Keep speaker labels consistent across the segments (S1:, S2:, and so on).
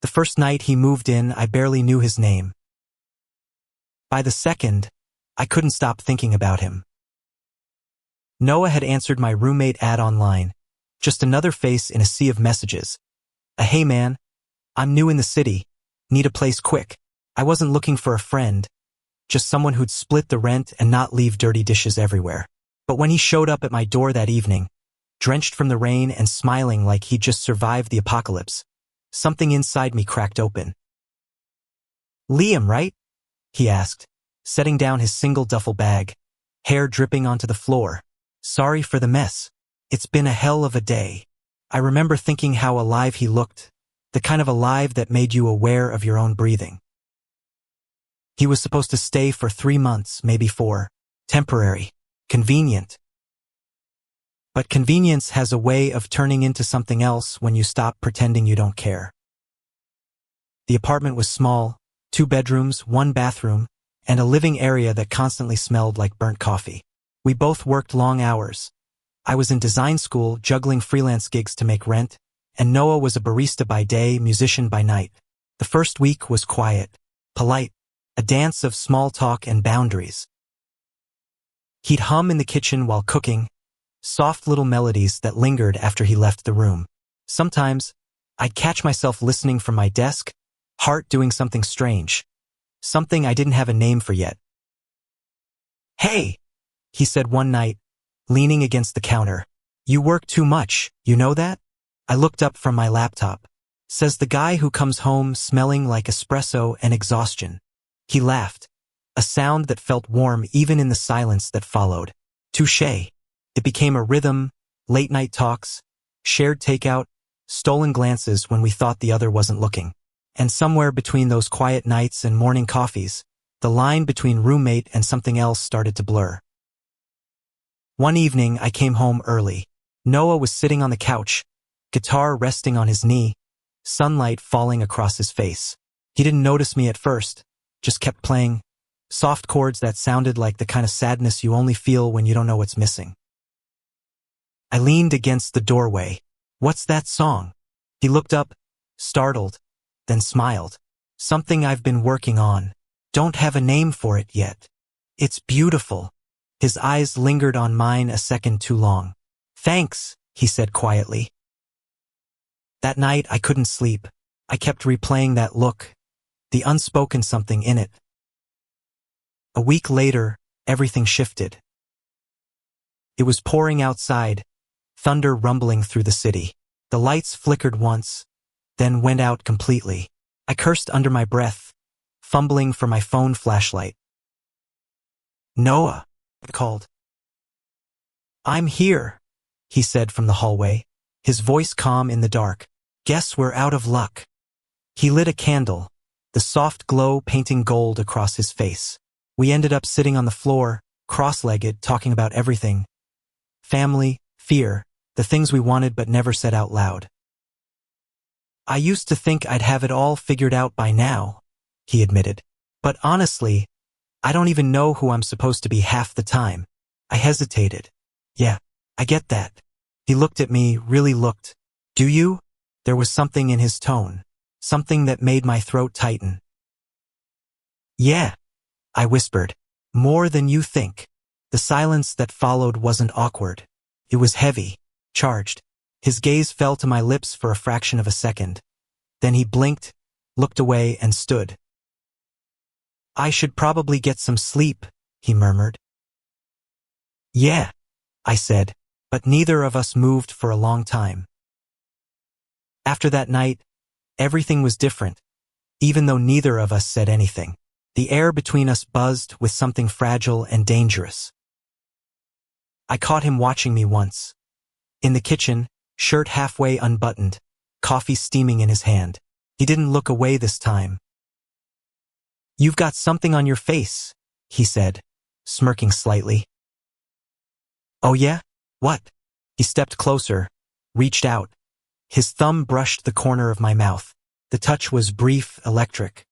S1: The first night he moved in, I barely knew his name. By the second, I couldn't stop thinking about him. Noah had answered my roommate ad online, just another face in a sea of messages. Hey man, I'm new in the city, need a place quick. I wasn't looking for a friend, just someone who'd split the rent and not leave dirty dishes everywhere. But when he showed up at my door that evening, drenched from the rain and smiling like he'd just survived the apocalypse, something inside me cracked open. Liam, right? He asked, setting down his single duffel bag, hair dripping onto the floor. Sorry for the mess. It's been a hell of a day. I remember thinking how alive he looked, the kind of alive that made you aware of your own breathing. He was supposed to stay for 3 months, maybe 4. Temporary. Convenient. But convenience has a way of turning into something else when you stop pretending you don't care. The apartment was small, 2 bedrooms, 1 bathroom, and a living area that constantly smelled like burnt coffee. We both worked long hours. I was in design school, juggling freelance gigs to make rent, and Noah was a barista by day, musician by night. The first week was quiet, polite, a dance of small talk and boundaries. He'd hum in the kitchen while cooking, soft little melodies that lingered after he left the room. Sometimes, I'd catch myself listening from my desk, heart doing something strange, something I didn't have a name for yet. Hey, he said one night, leaning against the counter. You work too much, you know that? I looked up from my laptop. Says the guy who comes home smelling like espresso and exhaustion. He laughed, a sound that felt warm even in the silence that followed. Touché. It became a rhythm, late-night talks, shared takeout, stolen glances when we thought the other wasn't looking. And somewhere between those quiet nights and morning coffees, the line between roommate and something else started to blur. One evening, I came home early. Noah was sitting on the couch, guitar resting on his knee, sunlight falling across his face. He didn't notice me at first, just kept playing, soft chords that sounded like the kind of sadness you only feel when you don't know what's missing. I leaned against the doorway. What's that song? He looked up, startled, then smiled. Something I've been working on. Don't have a name for it yet. It's beautiful. His eyes lingered on mine a second too long. Thanks, he said quietly. That night I couldn't sleep. I kept replaying that look, the unspoken something in it. A week later, everything shifted. It was pouring outside, thunder rumbling through the city. The lights flickered once, then went out completely. I cursed under my breath, fumbling for my phone flashlight. Noah, I called. I'm here, he said from the hallway, his voice calm in the dark. Guess we're out of luck. He lit a candle, the soft glow painting gold across his face. We ended up sitting on the floor, cross-legged, talking about everything. Family, fear, the things we wanted but never said out loud. I used to think I'd have it all figured out by now, he admitted. But honestly, I don't even know who I'm supposed to be half the time. I hesitated. Yeah, I get that. He looked at me, really looked. Do you? There was something in his tone, something that made my throat tighten. Yeah, I whispered. More than you think. The silence that followed wasn't awkward. It was heavy, charged. His gaze fell to my lips for a fraction of a second. Then he blinked, looked away, and stood. I should probably get some sleep, he murmured. Yeah, I said, but neither of us moved for a long time. After that night, everything was different, even though neither of us said anything. The air between us buzzed with something fragile and dangerous. I caught him watching me once. In the kitchen, shirt halfway unbuttoned, coffee steaming in his hand. He didn't look away this time. You've got something on your face, he said, smirking slightly. Oh yeah? What? He stepped closer, reached out. His thumb brushed the corner of my mouth. The touch was brief, electric.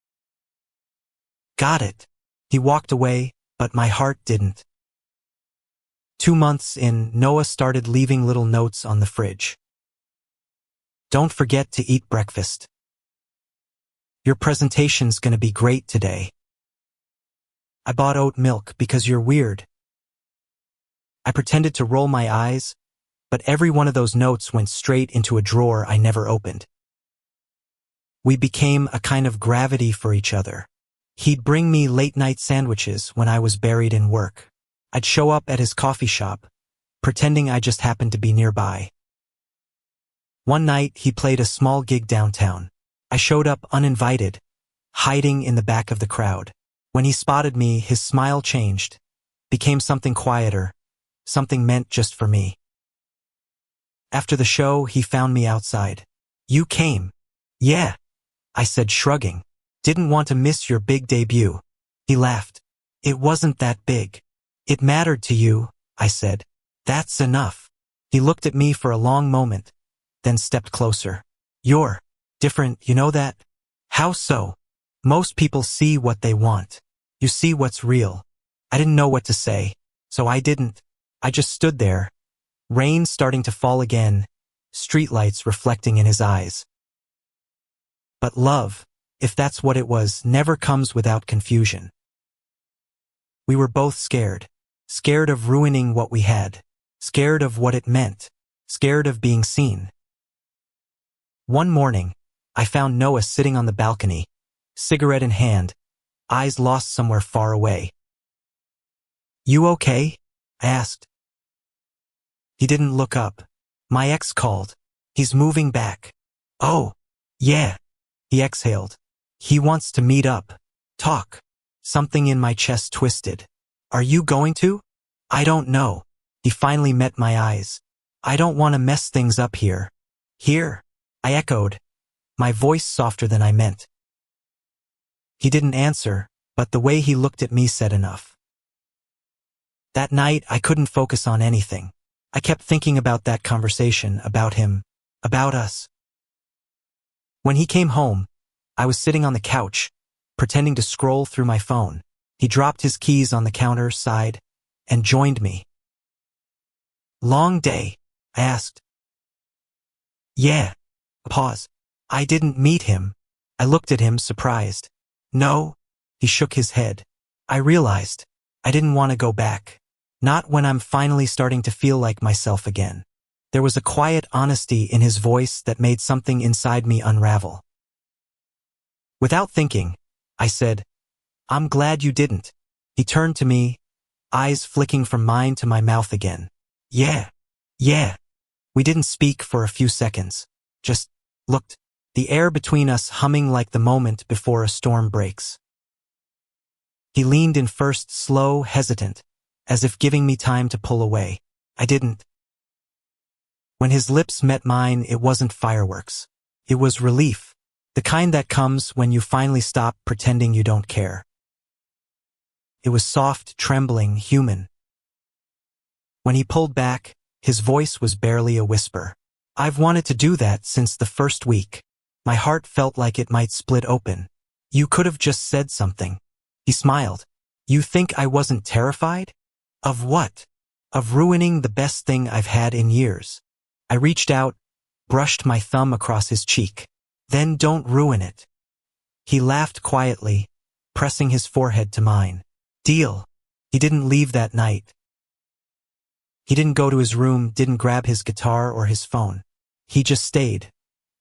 S1: Got it. He walked away, but my heart didn't. 2 months in, Noah started leaving little notes on the fridge. Don't forget to eat breakfast. Your presentation's gonna be great today. I bought oat milk because you're weird. I pretended to roll my eyes, but every one of those notes went straight into a drawer I never opened. We became a kind of gravity for each other. He'd bring me late-night sandwiches when I was buried in work. I'd show up at his coffee shop, pretending I just happened to be nearby. One night, he played a small gig downtown. I showed up uninvited, hiding in the back of the crowd. When he spotted me, his smile changed, became something quieter, something meant just for me. After the show, he found me outside. You came. Yeah, I said, shrugging. Didn't want to miss your big debut. He laughed. It wasn't that big. It mattered to you, I said. That's enough. He looked at me for a long moment, then stepped closer. You're different, you know that? How so? Most people see what they want. You see what's real. I didn't know what to say, so I didn't. I just stood there, rain starting to fall again, streetlights reflecting in his eyes. But love, if that's what it was, never comes without confusion. We were both scared. Scared of ruining what we had. Scared of what it meant. Scared of being seen. One morning, I found Noah sitting on the balcony, cigarette in hand, eyes lost somewhere far away. You okay? I asked. He didn't look up. My ex called. He's moving back. Oh, yeah. He exhaled. He wants to meet up. Talk. Something in my chest twisted. Are you going to? I don't know. He finally met my eyes. I don't want to mess things up here. Here? I echoed, my voice softer than I meant. He didn't answer, but the way he looked at me said enough. That night, I couldn't focus on anything. I kept thinking about that conversation, about him, about us. When he came home, I was sitting on the couch, pretending to scroll through my phone. He dropped his keys on the counter, sighed, and joined me. Long day? I asked. Yeah. Pause. I didn't meet him. I looked at him, surprised. No. He shook his head. I realized I didn't want to go back. Not when I'm finally starting to feel like myself again. There was a quiet honesty in his voice that made something inside me unravel. Without thinking, I said, I'm glad you didn't. He turned to me, eyes flicking from mine to my mouth again. Yeah. We didn't speak for a few seconds. Just looked, the air between us humming like the moment before a storm breaks. He leaned in first, slow, hesitant, as if giving me time to pull away. I didn't. When his lips met mine, it wasn't fireworks. It was relief, the kind that comes when you finally stop pretending you don't care. It was soft, trembling, human. When he pulled back, his voice was barely a whisper. I've wanted to do that since the first week. My heart felt like it might split open. You could have just said something. He smiled. You think I wasn't terrified? Of what? Of ruining the best thing I've had in years. I reached out, brushed my thumb across his cheek. Then don't ruin it. He laughed quietly, pressing his forehead to mine. Deal. He didn't leave that night. He didn't go to his room, didn't grab his guitar or his phone. He just stayed,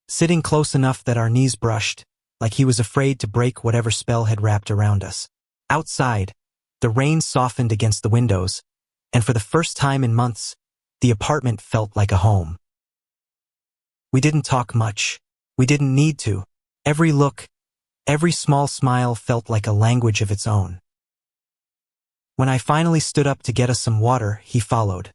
S1: sitting close enough that our knees brushed, like he was afraid to break whatever spell had wrapped around us. Outside, the rain softened against the windows, and for the first time in months, the apartment felt like a home. We didn't talk much. We didn't need to. Every look, every small smile felt like a language of its own. When I finally stood up to get us some water, he followed,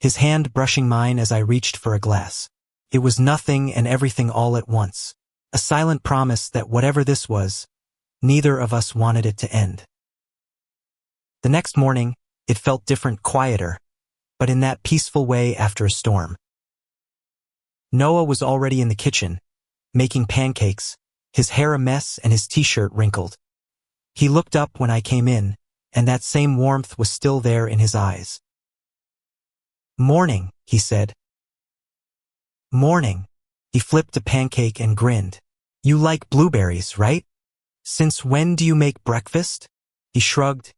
S1: his hand brushing mine as I reached for a glass. It was nothing and everything all at once, a silent promise that whatever this was, neither of us wanted it to end. The next morning, it felt different, quieter, but in that peaceful way after a storm. Noah was already in the kitchen, making pancakes, his hair a mess and his t-shirt wrinkled. He looked up when I came in, and that same warmth was still there in his eyes. Morning, he said. Morning. He flipped a pancake and grinned. You like blueberries, right? Since when do you make breakfast? He shrugged,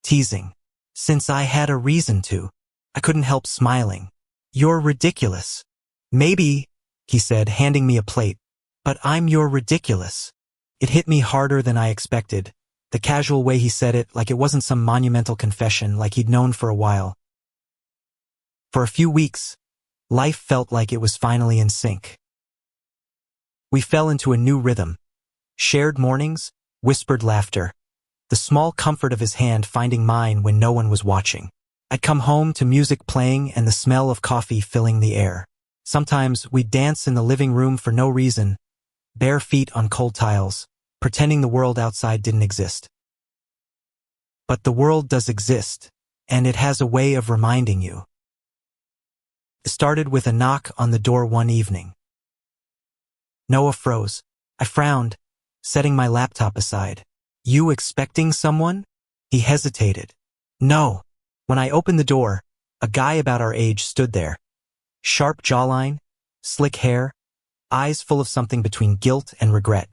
S1: teasing. Since I had a reason to. I couldn't help smiling. You're ridiculous. Maybe, he said, handing me a plate. But I'm your ridiculous. It hit me harder than I expected. The casual way he said it, like it wasn't some monumental confession, like he'd known for a while. For a few weeks, life felt like it was finally in sync. We fell into a new rhythm. Shared mornings, whispered laughter. The small comfort of his hand finding mine when no one was watching. I'd come home to music playing and the smell of coffee filling the air. Sometimes we'd dance in the living room for no reason, bare feet on cold tiles, pretending the world outside didn't exist. But the world does exist, and it has a way of reminding you. It started with a knock on the door one evening. Noah froze. I frowned, setting my laptop aside. You expecting someone? He hesitated. No. When I opened the door, a guy about our age stood there. Sharp jawline, slick hair, eyes full of something between guilt and regret.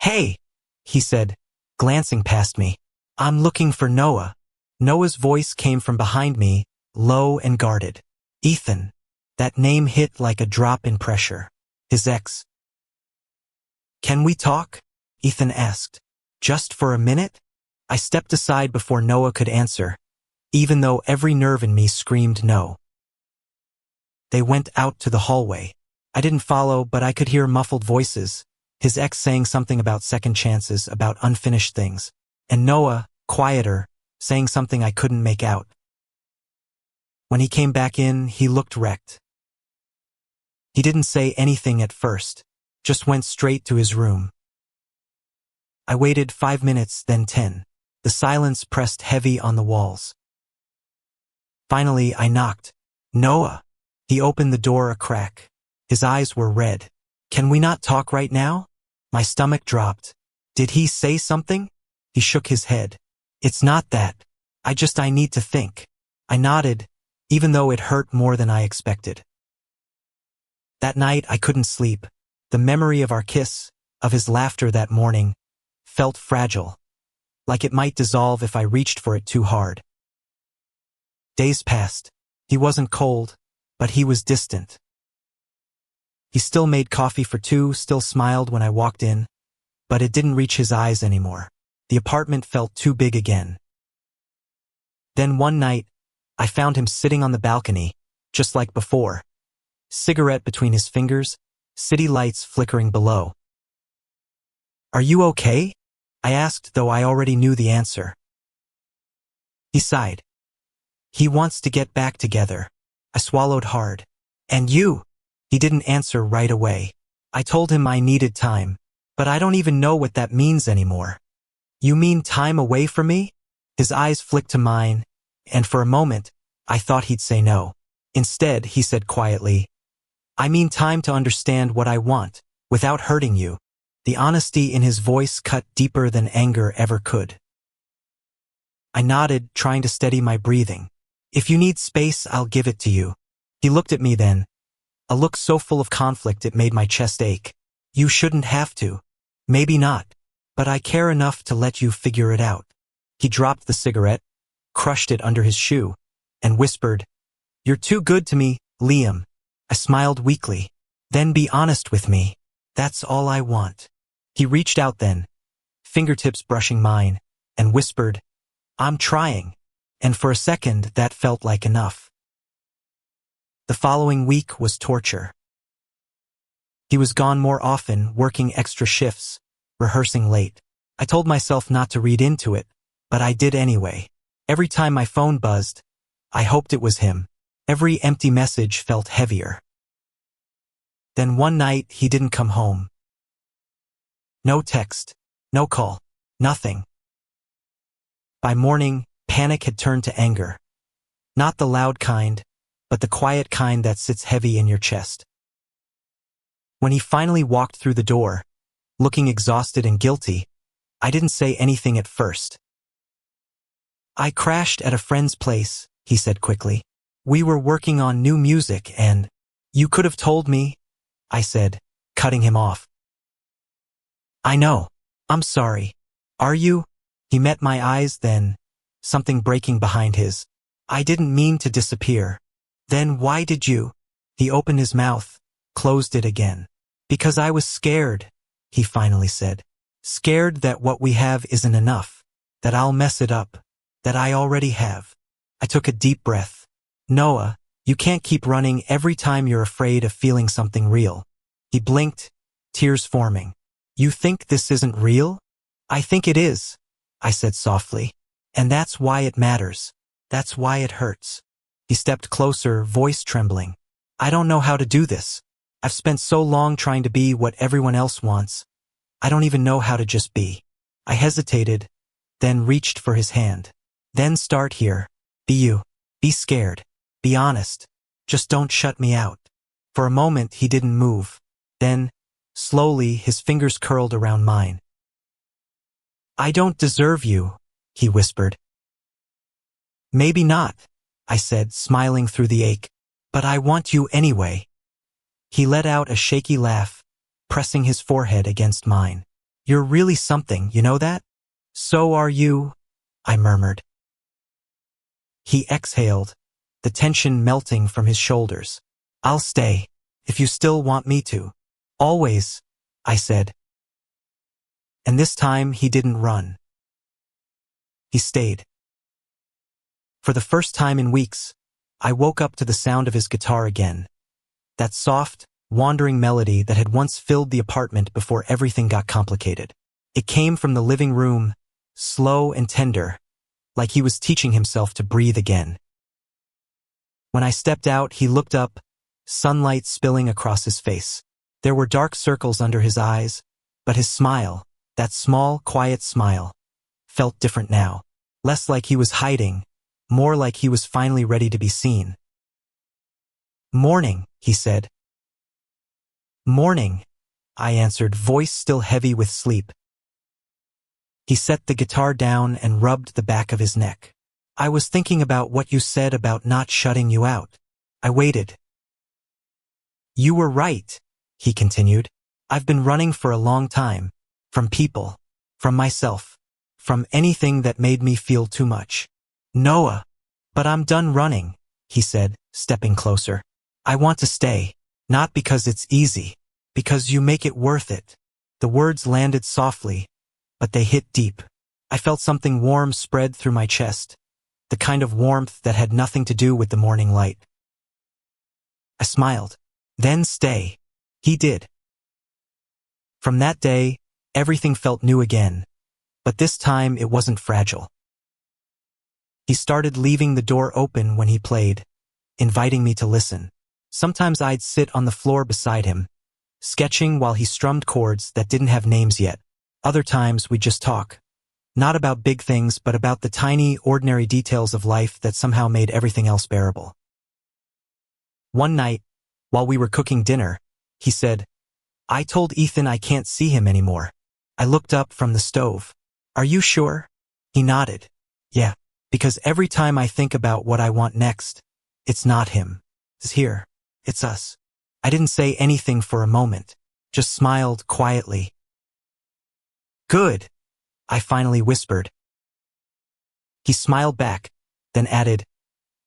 S1: Hey, he said, glancing past me. I'm looking for Noah. Noah's voice came from behind me, low and guarded. Ethan. That name hit like a drop in pressure. His ex. Can we talk? Ethan asked. Just for a minute? I stepped aside before Noah could answer, even though every nerve in me screamed no. They went out to the hallway. I didn't follow, but I could hear muffled voices, his ex saying something about second chances, about unfinished things, and Noah, quieter, saying something I couldn't make out. When he came back in, he looked wrecked. He didn't say anything at first, just went straight to his room. I waited 5 minutes, then 10. The silence pressed heavy on the walls. Finally, I knocked. Noah. He opened the door a crack. His eyes were red. Can we not talk right now? My stomach dropped. Did he say something? He shook his head. It's not that. I need to think. I nodded, even though it hurt more than I expected. That night I couldn't sleep. The memory of our kiss, of his laughter that morning, felt fragile, like it might dissolve if I reached for it too hard. Days passed. He wasn't cold, but he was distant. He still made coffee for two, still smiled when I walked in, but it didn't reach his eyes anymore. The apartment felt too big again. Then one night, I found him sitting on the balcony, just like before. Cigarette between his fingers, city lights flickering below. Are you okay? I asked, though I already knew the answer. He sighed. He wants to get back together. I swallowed hard. And you? He didn't answer right away. I told him I needed time, but I don't even know what that means anymore. You mean time away from me? His eyes flicked to mine, and for a moment, I thought he'd say no. Instead, he said quietly, I mean time to understand what I want, without hurting you. The honesty in his voice cut deeper than anger ever could. I nodded, trying to steady my breathing. If you need space, I'll give it to you. He looked at me then, a look so full of conflict it made my chest ache. You shouldn't have to. Maybe not. But I care enough to let you figure it out. He dropped the cigarette, crushed it under his shoe, and whispered, You're too good to me, Liam. I smiled weakly. Then be honest with me. That's all I want. He reached out then, fingertips brushing mine, and whispered, I'm trying. And for a second, that felt like enough. The following week was torture. He was gone more often, working extra shifts, rehearsing late. I told myself not to read into it, but I did anyway. Every time my phone buzzed, I hoped it was him. Every empty message felt heavier. Then one night, he didn't come home. No text, no call, nothing. By morning, panic had turned to anger. Not the loud kind, but the quiet kind that sits heavy in your chest. When he finally walked through the door, looking exhausted and guilty, I didn't say anything at first. I crashed at a friend's place, he said quickly. We were working on new music and, you could have told me, I said, cutting him off. I know. I'm sorry. Are you? He met my eyes then, something breaking behind his. I didn't mean to disappear. Then why did you? He opened his mouth, closed it again. Because I was scared, he finally said. Scared that what we have isn't enough, that I'll mess it up, that I already have. I took a deep breath. Noah, you can't keep running every time you're afraid of feeling something real. He blinked, tears forming. You think this isn't real? I think it is, I said softly. And that's why it matters. That's why it hurts. He stepped closer, voice trembling. I don't know how to do this. I've spent so long trying to be what everyone else wants. I don't even know how to just be. I hesitated, then reached for his hand. Then start here. Be you. Be scared. Be honest. Just don't shut me out. For a moment he didn't move. Then, slowly, his fingers curled around mine. I don't deserve you, he whispered. Maybe not, I said, smiling through the ache. But I want you anyway. He let out a shaky laugh, pressing his forehead against mine. You're really something, you know that? So are you, I murmured. He exhaled, the tension melting from his shoulders. I'll stay, if you still want me to. Always, I said. And this time he didn't run. He stayed. For the first time in weeks, I woke up to the sound of his guitar again. That soft, wandering melody that had once filled the apartment before everything got complicated. It came from the living room, slow and tender, like he was teaching himself to breathe again. When I stepped out, he looked up, sunlight spilling across his face. There were dark circles under his eyes, but his smile, that small, quiet smile, felt different now. Less like he was hiding, more like he was finally ready to be seen. Morning, he said. Morning, I answered, voice still heavy with sleep. He set the guitar down and rubbed the back of his neck. I was thinking about what you said about not shutting you out. I waited. You were right, he continued. I've been running for a long time. From people. From myself. From anything that made me feel too much. Noah. But I'm done running, he said, stepping closer. I want to stay. Not because it's easy. Because you make it worth it. The words landed softly, but they hit deep. I felt something warm spread through my chest. The kind of warmth that had nothing to do with the morning light. I smiled. Then stay. He did. From that day, everything felt new again. But this time it wasn't fragile. He started leaving the door open when he played, inviting me to listen. Sometimes I'd sit on the floor beside him, sketching while he strummed chords that didn't have names yet. Other times we'd just talk. Not about big things, but about the tiny, ordinary details of life that somehow made everything else bearable. One night, while we were cooking dinner, he said, I told Ethan I can't see him anymore. I looked up from the stove. Are you sure? He nodded. Yeah, because every time I think about what I want next, it's not him. It's here. It's us. I didn't say anything for a moment, just smiled quietly. Good, I finally whispered. He smiled back, then added,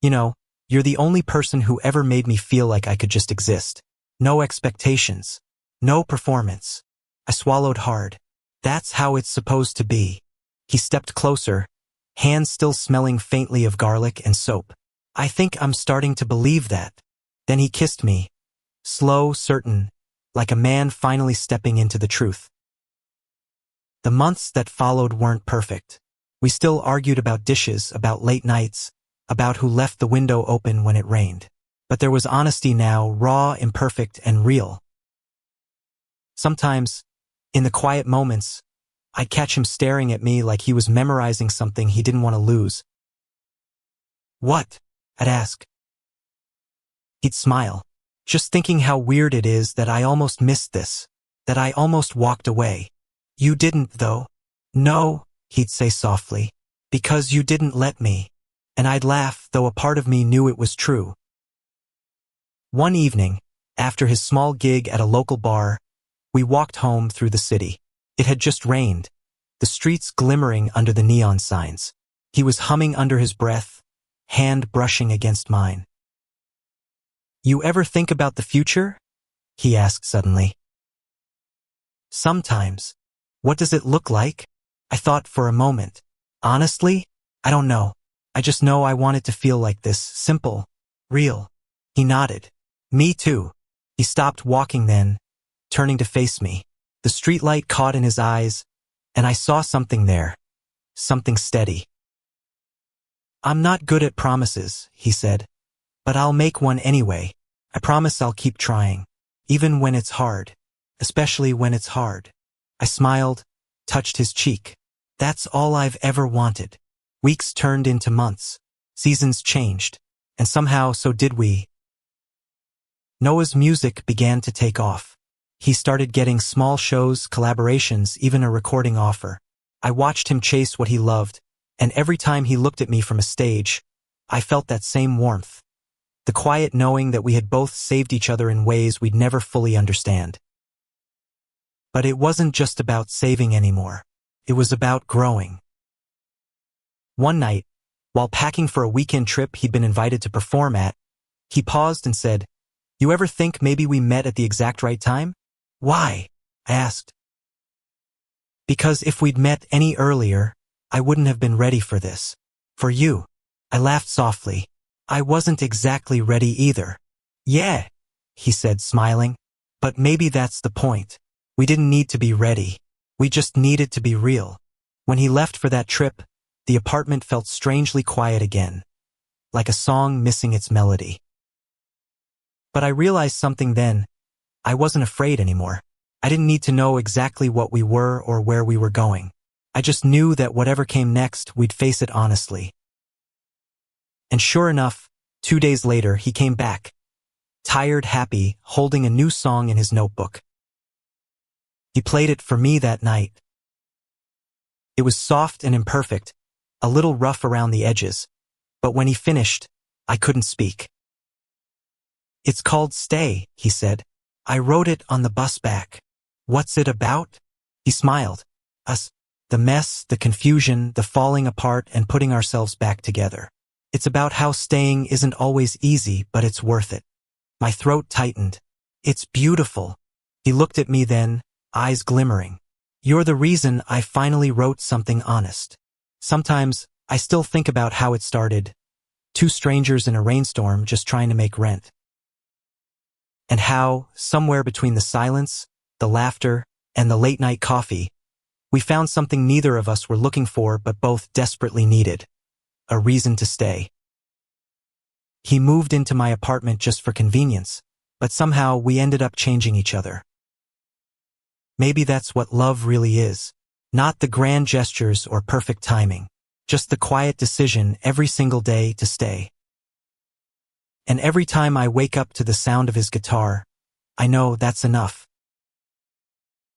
S1: You know, you're the only person who ever made me feel like I could just exist. No expectations. No performance. I swallowed hard. That's how it's supposed to be. He stepped closer, hands still smelling faintly of garlic and soap. I think I'm starting to believe that. Then he kissed me, slow, certain, like a man finally stepping into the truth. The months that followed weren't perfect. We still argued about dishes, about late nights, about who left the window open when it rained. But there was honesty now, raw, imperfect, and real. Sometimes, in the quiet moments, I'd catch him staring at me like he was memorizing something he didn't want to lose. What? I'd ask. He'd smile, just thinking how weird it is that I almost missed this, that I almost walked away. You didn't, though. No, he'd say softly, because you didn't let me. And I'd laugh, though a part of me knew it was true. One evening, after his small gig at a local bar, we walked home through the city. It had just rained, the streets glimmering under the neon signs. He was humming under his breath, hand brushing against mine. "You ever think about the future?" he asked suddenly. "Sometimes. What does it look like?" I thought for a moment. "Honestly, I don't know. I just know I want it to feel like this, simple, real." He nodded. "Me too." He stopped walking then, turning to face me. The streetlight caught in his eyes, and I saw something there. Something steady. "I'm not good at promises," he said, "but I'll make one anyway. I promise I'll keep trying, even when it's hard, especially when it's hard." I smiled, touched his cheek. That's all I've ever wanted. Weeks turned into months. Seasons changed, and somehow so did we. Noah's music began to take off. He started getting small shows, collaborations, even a recording offer. I watched him chase what he loved, and every time he looked at me from a stage, I felt that same warmth. The quiet knowing that we had both saved each other in ways we'd never fully understand. But it wasn't just about saving anymore. It was about growing. One night, while packing for a weekend trip he'd been invited to perform at, he paused and said, "You ever think maybe we met at the exact right time?" "Why?" I asked. "Because if we'd met any earlier, I wouldn't have been ready for this. For you." I laughed softly. I wasn't exactly ready either. "Yeah," he said, smiling. "But maybe that's the point. We didn't need to be ready. We just needed to be real." When he left for that trip, the apartment felt strangely quiet again, like a song missing its melody. But I realized something then. I wasn't afraid anymore. I didn't need to know exactly what we were or where we were going. I just knew that whatever came next, we'd face it honestly. And sure enough, 2 days later, he came back. Tired, happy, holding a new song in his notebook. He played it for me that night. It was soft and imperfect, a little rough around the edges, but when he finished, I couldn't speak. "It's called Stay," he said. "I wrote it on the bus back." "What's it about?" He smiled. "Us. The mess, the confusion, the falling apart and putting ourselves back together. It's about how staying isn't always easy, but it's worth it." My throat tightened. "It's beautiful." He looked at me then, eyes glimmering. "You're the reason I finally wrote something honest." Sometimes, I still think about how it started. Two strangers in a rainstorm just trying to make rent. And how, somewhere between the silence, the laughter, and the late-night coffee, we found something neither of us were looking for but both desperately needed. A reason to stay. He moved into my apartment just for convenience, but somehow we ended up changing each other. Maybe that's what love really is. Not the grand gestures or perfect timing. Just the quiet decision every single day to stay. And every time I wake up to the sound of his guitar, I know that's enough.